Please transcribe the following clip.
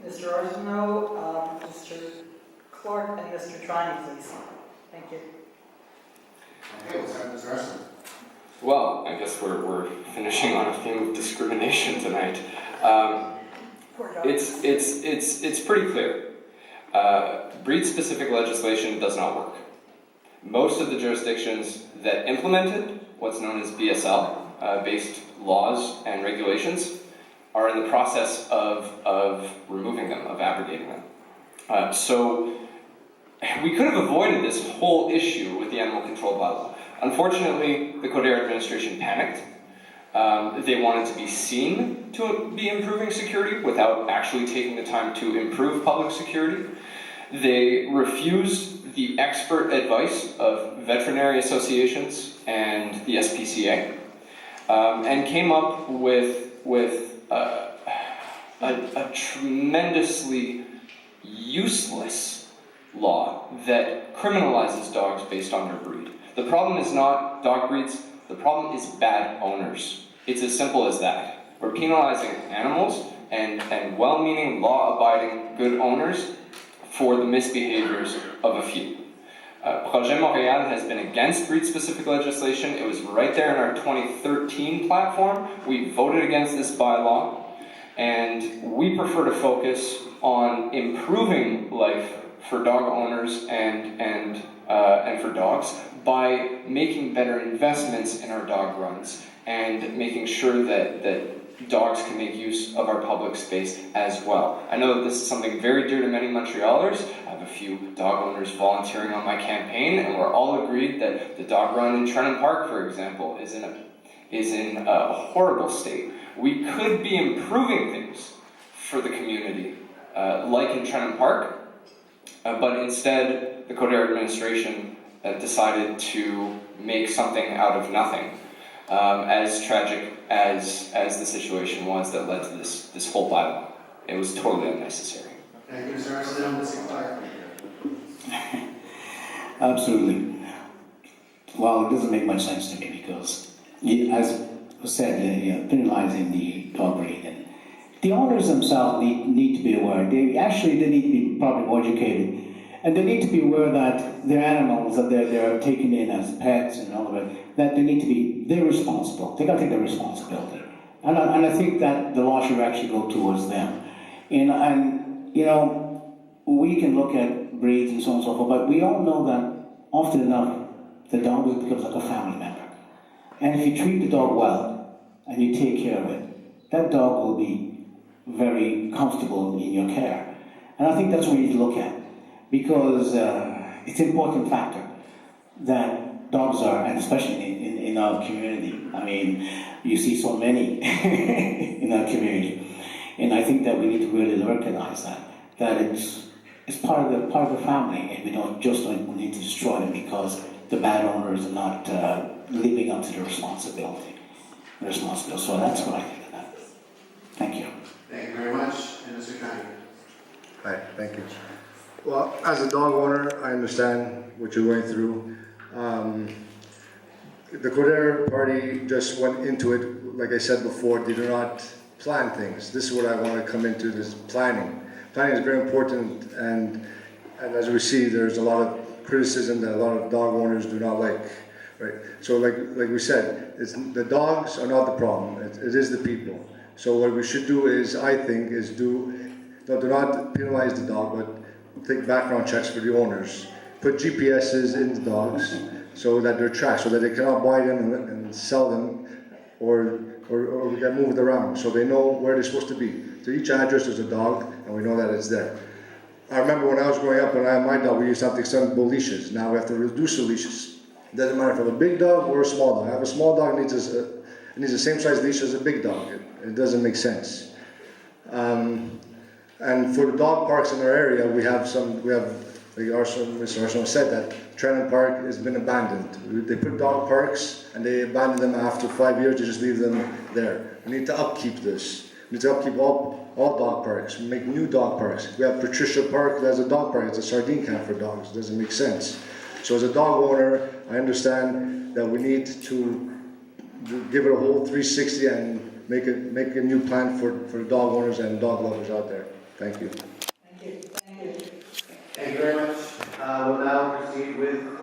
Mr. Arsenault, Mr. Clarke, and Mr. Triney, please. Thank you. Okay, let's have Mr. Arsenault. Well, I guess we're finishing on a theme of discrimination tonight. It's pretty clear. Breed-specific legislation does not work. Most of the jurisdictions that implemented what's known as BSL-based laws and regulations are in the process of removing them, of abrogating them. So we could have avoided this whole issue with the animal control bylaw. Unfortunately, the Codere administration panicked. They wanted to be seen to be improving security without actually taking the time to improve public security. They refused the expert advice of veterinary associations and the SPCA, and came up with a tremendously useless law that criminalizes dogs based on their breed. The problem is not dog breeds, the problem is bad owners. It's as simple as that. We're penalizing animals and well-meaning, law-abiding, good owners for the misbehaviors of a few. Projet Montréal has been against breed-specific legislation. It was right there in our 2013 platform. We voted against this bylaw, and we prefer to focus on improving life for dog owners and for dogs by making better investments in our dog runs and making sure that dogs can make use of our public space as well. I know that this is something very dear to many Montrealers. I have a few dog owners volunteering on my campaign, and we're all agreed that the dog run in Trenton Park, for example, is in a horrible state. We could be improving things for the community, like in Trenton Park, but instead the Codere administration decided to make something out of nothing. As tragic as the situation was that led to this whole bylaw. It was totally unnecessary. Thank you, Mr. Arsenault. Mr. Clarke. Absolutely. Well, it doesn't make much sense to me because, as was said, penalizing the dog breed. And the owners themselves need to be aware. They need to be probably more educated. And they need to be aware that their animals that they're taking in as pets and all of it, that they're responsible. They got to take their responsibility. And I think that the law should actually go towards them. And we can look at breeds and so on and so forth, but we all know that often enough, the dog becomes like a family member. And if you treat the dog well, and you take care of it, that dog will be very comfortable in your care. And I think that's what you need to look at. Because it's an important factor that dogs are, and especially in our community. I mean, you see so many in our community, and I think that we need to really recognize that it's part of the family, and we don't need to destroy them because the bad owners are not living up to the responsibility. So that's what I think of that. Thank you. Thank you very much, and Mr. Triney. Hi, thank you. Well, as a dog owner, I understand what you're going through. The Codere party just went into it, like I said before, they do not plan things. This is what I want to come into, this planning. Planning is very important, and as we see, there's a lot of criticism that a lot of dog owners do not like. Right? So like we said, the dogs are not the problem, it is the people. So what we should do is, I think, do not penalize the dog, but take background checks for the owners. Put GPSs in the dogs so that they're tracked, so that they cannot buy them and sell them or get moved around, so they know where they're supposed to be. So each address is a dog, and we know that it's there. I remember when I was growing up, when I had my dog, we used to have to extend bull leashes. Now we have to reduce the leashes. It doesn't matter if I have a big dog or a small dog. I have a small dog, it needs the same size leash as a big dog. It doesn't make sense. And for the dog parks in our area, we have like Mr. Arsenault said, that Trenton Park has been abandoned. They put dog parks and they abandon them after 5 years, they just leave them there. We need to upkeep this. We need to upkeep all dog parks, make new dog parks. We have Patricia Park, there's a dog park, it's a sardine can for dogs, it doesn't make sense. So as a dog owner, I understand that we need to give it a whole 360 and make a new plan for dog owners and dog lovers out there. Thank you.